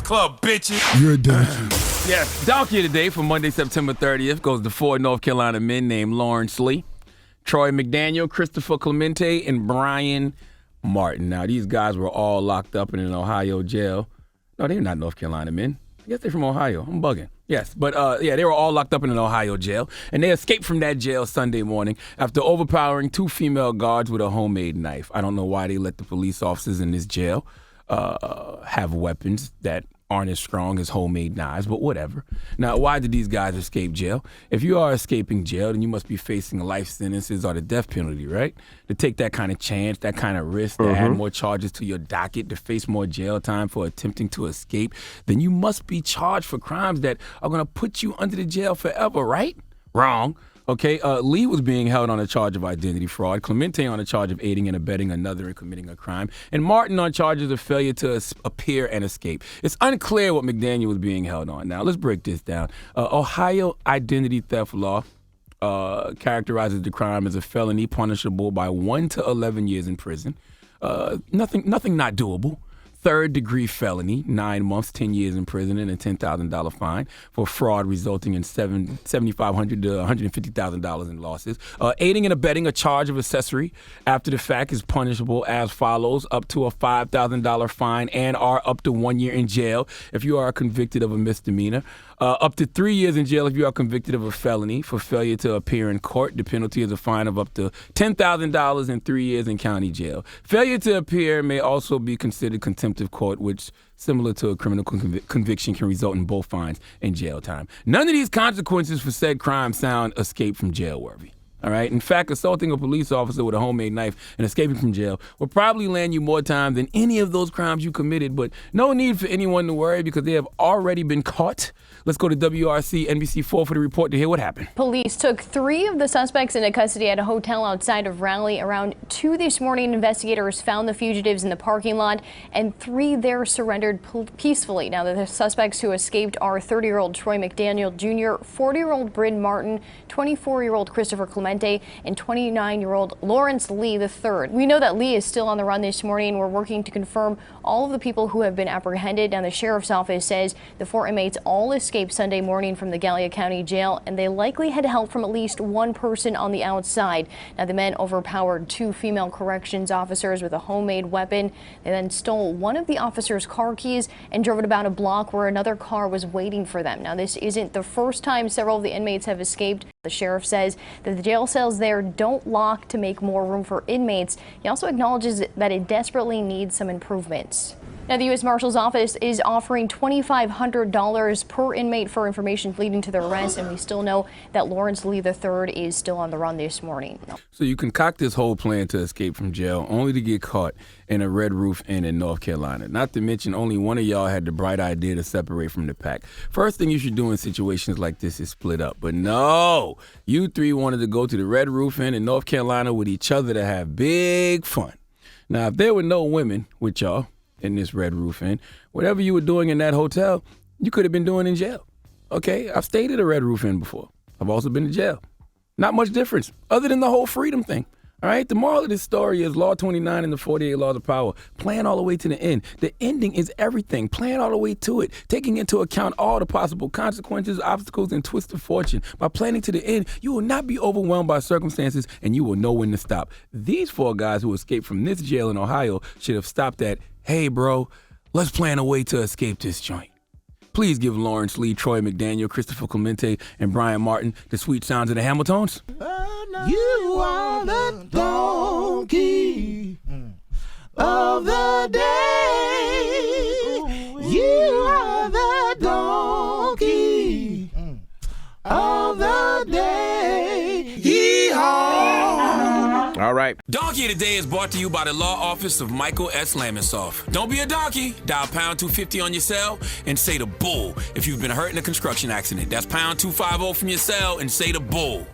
Club, bitches. You're a donkey. Yes, donkey today for Monday, September 30th goes to 4 North Carolina men named Lawrence Lee, Troy McDaniel, Christopher Clemente, and Brian Martin. Now, these guys were all locked up in an Ohio jail. No, they're not North Carolina men. I guess they're from Ohio. I'm bugging. Yes, but they were all locked up in an Ohio jail, and they escaped from that jail Sunday morning after overpowering 2 female guards with a homemade knife. I don't know why they let the police officers in this jail have weapons that aren't as strong as homemade knives, but whatever. Now, why did these guys escape jail? If you are escaping jail, then you must be facing life sentences or the death penalty, right? To take that kind of chance, that kind of risk, to add more charges to your docket, to face more jail time for attempting to escape, then you must be charged for crimes that are going to put you under the jail forever, right? Wrong. Okay, Lee was being held on a charge of identity fraud, Clemente on a charge of aiding and abetting another in committing a crime, and Martin on charges of failure to appear and escape. It's unclear what McDaniel was being held on. Now, let's break this down. Ohio identity theft law characterizes the crime as a felony punishable by 1 to 11 years in prison. Nothing not doable. Third-degree felony, 9 months, 10 years in prison, and a $10,000 fine for fraud resulting in $7,500 to $150,000 in losses. Aiding and abetting a charge of accessory after the fact is punishable as follows: up to a $5,000 fine and or up to 1 year in jail if you are convicted of a misdemeanor. Up to 3 years in jail if you are convicted of a felony for failure to appear in court. The penalty is a fine of up to $10,000 and 3 years in county jail. Failure to appear may also be considered contempt of court, which, similar to a criminal conviction, can result in both fines and jail time. None of these consequences for said crime sound escape from jail worthy. All right. In fact, assaulting a police officer with a homemade knife and escaping from jail will probably land you more time than any of those crimes you committed, but no need for anyone to worry because they have already been caught. Let's go to WRC NBC4 for the report to hear what happened. Police took 3 of the suspects into custody at a hotel outside of Raleigh. Around 2 this morning, investigators found the fugitives in the parking lot, and 3 there surrendered peacefully. Now, the suspects who escaped are 30-year-old Troy McDaniel Jr., 40-year-old Bryn Martin, 24-year-old Christopher Clemente, and 29-year-old Lawrence Lee III. We know that Lee is still on the run this morning. We're working to confirm all of the people who have been apprehended. Now, the sheriff's office says the 4 inmates all escaped Sunday morning from the Gallia County Jail, and they likely had help from at least 1 person on the outside. Now, the men overpowered 2 female corrections officers with a homemade weapon. They then stole one of the officers' car keys and drove it about a block where another car was waiting for them. Now, this isn't the first time several of the inmates have escaped. The sheriff says that the jail cells there don't lock to make more room for inmates. He also acknowledges that it desperately needs some improvements. Now, the U.S. Marshal's Office is offering $2,500 per inmate for information leading to their arrest, and we still know that Lawrence Lee III is still on the run this morning. So you concoct this whole plan to escape from jail only to get caught in a Red Roof Inn in North Carolina. Not to mention only one of y'all had the bright idea to separate from the pack. First thing you should do in situations like this is split up. But no, you 3 wanted to go to the Red Roof Inn in North Carolina with each other to have big fun. Now, if there were no women with y'all in this Red Roof Inn, whatever you were doing in that hotel, you could have been doing in jail. Okay, I've stayed at a Red Roof Inn before. I've also been to jail. Not much difference other than the whole freedom thing. All right, the moral of this story is Law 29 and the 48 Laws of Power. Plan all the way to the end. The ending is everything. Plan all the way to it, taking into account all the possible consequences, obstacles, and twists of fortune. By planning to the end, you will not be overwhelmed by circumstances, and you will know when to stop. These 4 guys who escaped from this jail in Ohio should have stopped at, hey, bro, let's plan a way to escape this joint. Please give Lawrence Lee, Troy McDaniel, Christopher Clemente, and Brian Martin the sweet sounds of the Hamiltones. You are the donkey of the day. You are the donkey of the day. Yee-haw. All right. Donkey of the Day is brought to you by the law office of Michael S. Lamonsoff. Don't be a donkey. Dial pound 250 on your cell and say the bull if you've been hurt in a construction accident. That's pound 250 from your cell and say the bull.